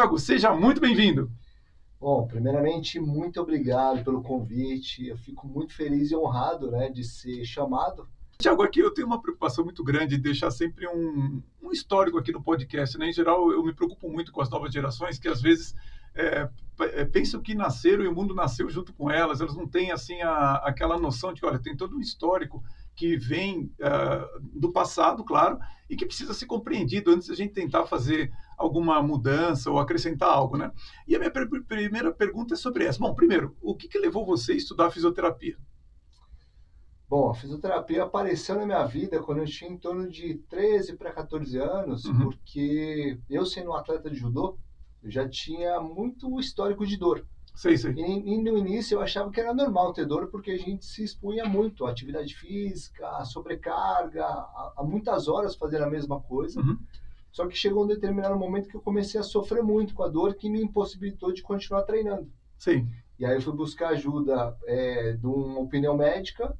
Thiago, seja muito bem-vindo. Bom, primeiramente, muito obrigado pelo convite. Eu fico muito feliz e honrado, né, de ser chamado. Tiago, aqui eu tenho uma preocupação muito grande de deixar sempre um histórico aqui no podcast, né? Em geral, eu me preocupo muito com as novas gerações, que às vezes pensam que nasceram e o mundo nasceu junto com elas. Elas não têm assim aquela noção de que, olha, tem todo um histórico que vem do passado, claro, e que precisa ser compreendido antes de a gente tentar fazer alguma mudança ou acrescentar algo, né? E a minha primeira pergunta é sobre essa. Bom, primeiro, o que levou você a estudar fisioterapia? Bom, a fisioterapia apareceu na minha vida quando eu tinha em torno de 13 para 14 anos, Uhum. porque eu sendo um atleta de judô, eu já tinha muito histórico de dor. Sei, sei. E no início eu achava que era normal ter dor porque a gente se expunha muito à atividade física, à sobrecarga, a muitas horas fazendo a mesma coisa. Uhum. Só que chegou um determinado momento que eu comecei a sofrer muito com a dor que me impossibilitou de continuar treinando. Sei. E aí eu fui buscar ajuda de uma opinião médica,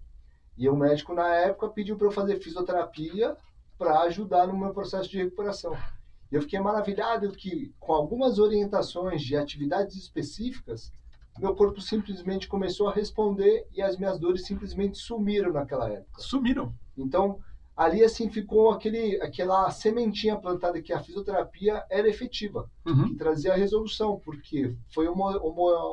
e o médico na época pediu para eu fazer fisioterapia para ajudar no meu processo de recuperação. E eu fiquei maravilhado que, com algumas orientações de atividades específicas, meu corpo simplesmente começou a responder e as minhas dores simplesmente sumiram naquela época. Sumiram. Então, ali assim ficou aquela sementinha plantada que a fisioterapia era efetiva, que Uhum. trazia a resolução, porque foi uma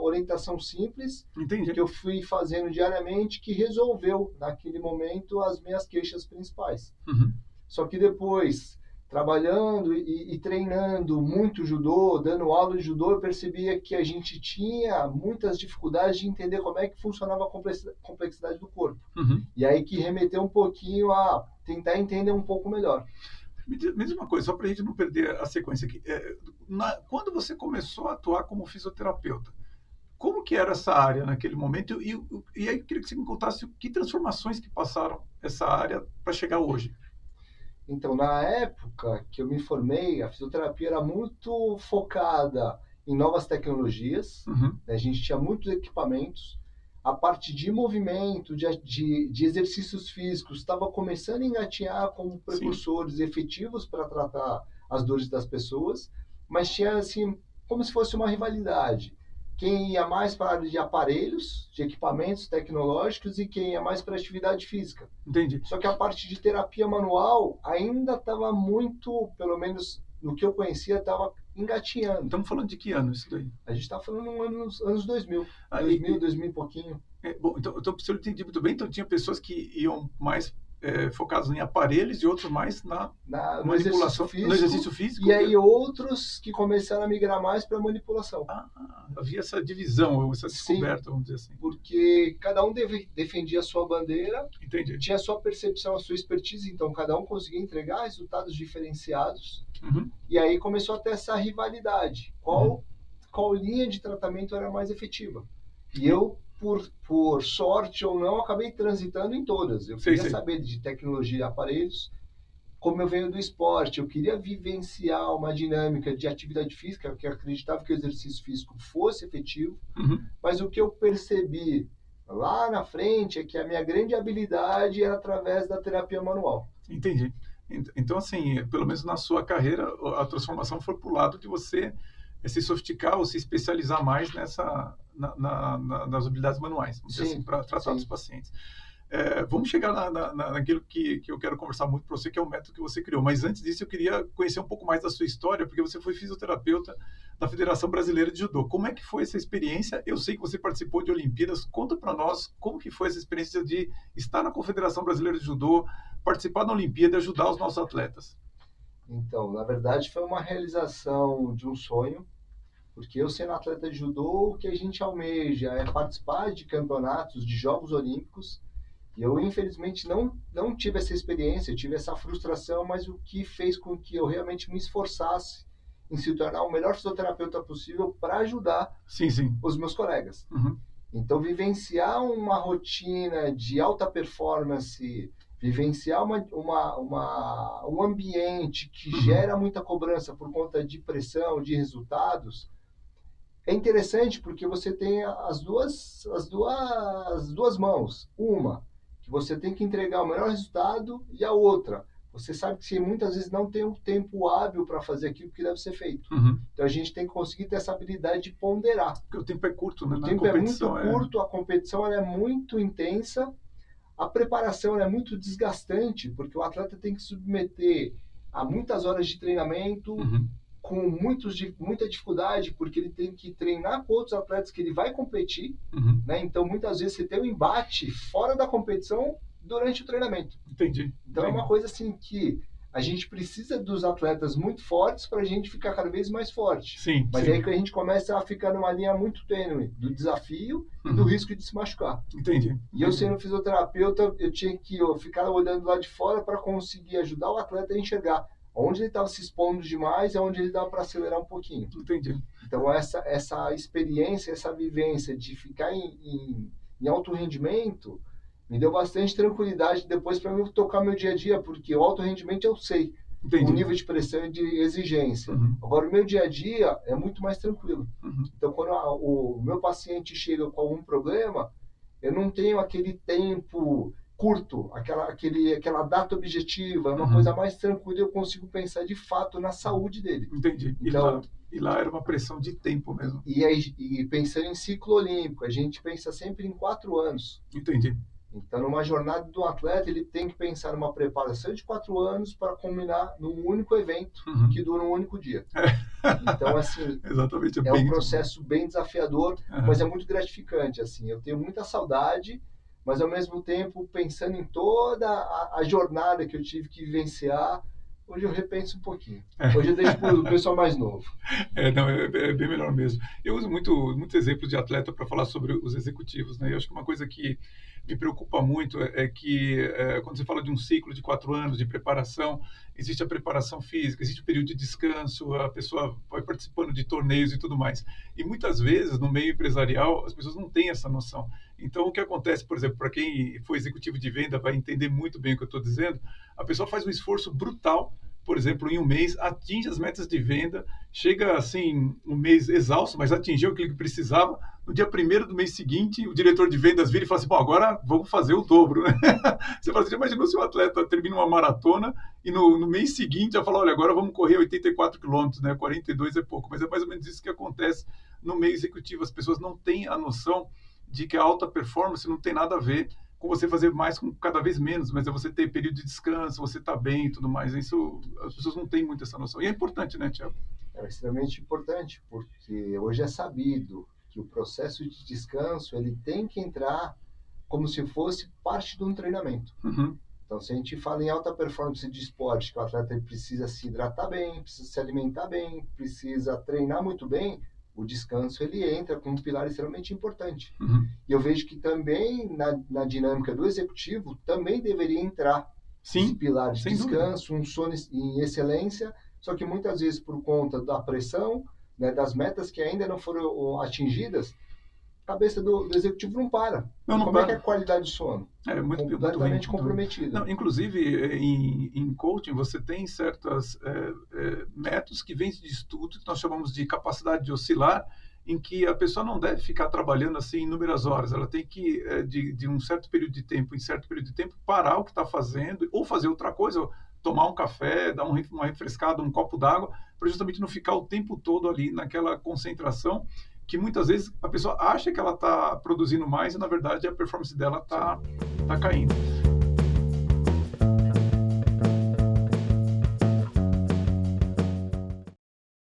orientação simples Entendi. que eu fui fazendo diariamente que resolveu, naquele momento, as minhas queixas principais. Uhum. Só que depois, trabalhando e treinando muito judô, dando aula de judô, eu percebia que a gente tinha muitas dificuldades de entender como é que funcionava a complexidade do corpo. Uhum. E aí que remeteu um pouquinho a tentar entender um pouco melhor. Me diz uma coisa, só para a gente não perder a sequência aqui. Quando você começou a atuar como fisioterapeuta, como que era essa área naquele momento? E aí eu queria que você me contasse que transformações que passaram essa área para chegar hoje. Então, na época que eu me formei, a fisioterapia era muito focada em novas tecnologias, Uhum. né? A gente tinha muitos equipamentos, a parte de movimento, de exercícios físicos, estava começando a engatinhar como Sim. precursores efetivos para tratar as dores das pessoas, mas tinha assim, como se fosse uma rivalidade. Quem ia mais para a área de aparelhos, de equipamentos tecnológicos e quem ia mais para a atividade física. Entendi. Só que a parte de terapia manual ainda estava muito, pelo menos no que eu conhecia, estava engatinhando. Estamos falando de que ano isso daí? A gente está falando nos anos 2000, Ah, 2000 e pouquinho. bom, então, se eu entendi muito bem, então tinha pessoas que iam mais focadas em aparelhos e outros mais na No exercício manipulação, no físico, exercício físico. e aí outros que começaram a migrar mais para manipulação. Havia essa divisão, essa Sim, descoberta, vamos dizer assim. porque cada um defendia a sua bandeira, Entendi. tinha a sua percepção, a sua expertise, então cada um conseguia entregar resultados diferenciados. Uhum. E aí começou a ter essa rivalidade. Qual linha de tratamento era mais efetiva? E eu, por sorte ou não, acabei transitando em todas. Eu queria saber de tecnologia e aparelhos. Como eu venho do esporte, eu queria vivenciar uma dinâmica de atividade física, que eu acreditava que o exercício físico fosse efetivo. Uhum. Mas o que eu percebi lá na frente é que a minha grande habilidade era através da terapia manual. Entendi. Então, assim, pelo menos na sua carreira, a transformação foi para o lado de você se sofisticar ou se especializar mais nas habilidades manuais, vamos dizer assim, para tratar dos pacientes. Vamos chegar naquilo que eu quero conversar muito para você, que é o método que você criou. Mas antes disso, eu queria conhecer um pouco mais da sua história, porque você foi fisioterapeuta da Federação Brasileira de Judô. Como é que foi essa experiência? Eu sei que você participou de Olimpíadas. Conta para nós como que foi essa experiência de estar na Confederação Brasileira de Judô, participar da Olimpíada e ajudar os nossos atletas. Então, na verdade, foi uma realização de um sonho, porque eu sendo atleta de judô, o que a gente almeja é participar de campeonatos, de Jogos Olímpicos. E eu, infelizmente, não tive essa experiência, eu tive essa frustração, mas o que fez com que eu realmente me esforçasse em se tornar o melhor fisioterapeuta possível para ajudar os meus colegas. Uhum. Então, vivenciar uma rotina de alta performance, vivenciar um ambiente que gera muita cobrança por conta de pressão, de resultados, é interessante porque você tem as duas mãos. Uma, que você tem que entregar o melhor resultado, e a outra, você sabe que você muitas vezes não tem um tempo hábil para fazer aquilo que deve ser feito. Então a gente tem que conseguir ter essa habilidade de ponderar. Porque o tempo é curto, né? O tempo é muito curto, a competição ela é muito intensa, a preparação ela é muito desgastante, porque o atleta tem que submeter a muitas horas de treinamento, com muita dificuldade, porque ele tem que treinar com outros atletas que ele vai competir, né? Então muitas vezes você tem um embate fora da competição durante o treinamento. Entendi. Então é uma coisa assim que a gente precisa dos atletas muito fortes para a gente ficar cada vez mais forte. Sim, Mas é aí que a gente começa a ficar numa linha muito tênue do desafio e do risco de se machucar. Entendi. E eu sendo fisioterapeuta, eu tinha que ficar olhando lá de fora para conseguir ajudar o atleta a enxergar onde ele estava se expondo demais e onde ele dava para acelerar um pouquinho. Entendi. Então essa experiência, essa vivência de ficar em alto rendimento me deu bastante tranquilidade depois para eu tocar meu dia a dia, porque o alto rendimento eu sei, o nível de pressão e de exigência. Agora, o meu dia a dia é muito mais tranquilo. Então, quando o meu paciente chega com algum problema, eu não tenho aquele tempo curto, aquela data objetiva, é uma coisa mais tranquila, eu consigo pensar de fato na saúde dele. Entendi. Então, e lá era uma pressão de tempo mesmo. E pensando em ciclo olímpico, a gente pensa sempre em 4 anos. Entendi. Então, numa jornada do atleta, ele tem que pensar numa preparação de 4 anos para combinar num único evento que dura um único dia. Então, assim, exatamente, é um processo bem desafiador, mas é muito gratificante. Assim, eu tenho muita saudade, mas ao mesmo tempo pensando em toda a jornada que eu tive que vivenciar. Hoje eu repenso um pouquinho. Hoje eu deixo para o pessoal mais novo. É bem melhor mesmo. Eu uso muitos exemplos de atleta para falar sobre os executivos, né? Eu acho que uma coisa que me preocupa muito é que quando você fala de um ciclo de 4 anos de preparação, existe a preparação física, existe o período de descanso, a pessoa vai participando de torneios e tudo mais. E muitas vezes, no meio empresarial, as pessoas não têm essa noção. Então, o que acontece, por exemplo, para quem foi executivo de venda, vai entender muito bem o que eu estou dizendo, a pessoa faz um esforço brutal, por exemplo, em um mês, atinge as metas de venda, chega assim, um mês exausto, mas atingiu aquilo que precisava. No dia 1º do mês seguinte, o diretor de vendas vira e fala assim, bom, agora vamos fazer o dobro, né? Você fala assim, imaginou se o atleta termina uma maratona e no mês seguinte já fala, olha, agora vamos correr 84 quilômetros, né? 42 é pouco, mas é mais ou menos isso que acontece no meio executivo. As pessoas não têm a noção de que a alta performance não tem nada a ver com você fazer mais com cada vez menos, mas é você ter período de descanso, você tá bem e tudo mais. Isso, as pessoas não têm muito essa noção. E é importante, né, Thiago? É extremamente importante, porque hoje é sabido que o processo de descanso ele tem que entrar como se fosse parte de um treinamento. Então, se a gente fala em alta performance de esporte, que o atleta precisa se hidratar bem, precisa se alimentar bem, precisa treinar muito bem, o descanso ele entra como um pilar extremamente importante. E eu vejo que também na dinâmica do executivo também deveria entrar esse pilar de descanso, um sono em excelência, só que muitas vezes por conta da pressão, né, das metas que ainda não foram atingidas, a cabeça do executivo não para. Como é que é a qualidade do sono? É muito completamente comprometida. Não, inclusive, em coaching, você tem certos métodos que vêm de estudo, que nós chamamos de capacidade de oscilar, em que a pessoa não deve ficar trabalhando assim inúmeras horas. Ela tem que, de um certo período de tempo em certo período de tempo, parar o que está fazendo, ou fazer outra coisa, ou tomar um café, dar uma refrescada, um copo d'água, para justamente não ficar o tempo todo ali naquela concentração, que muitas vezes a pessoa acha que ela está produzindo mais e, na verdade, a performance dela está caindo.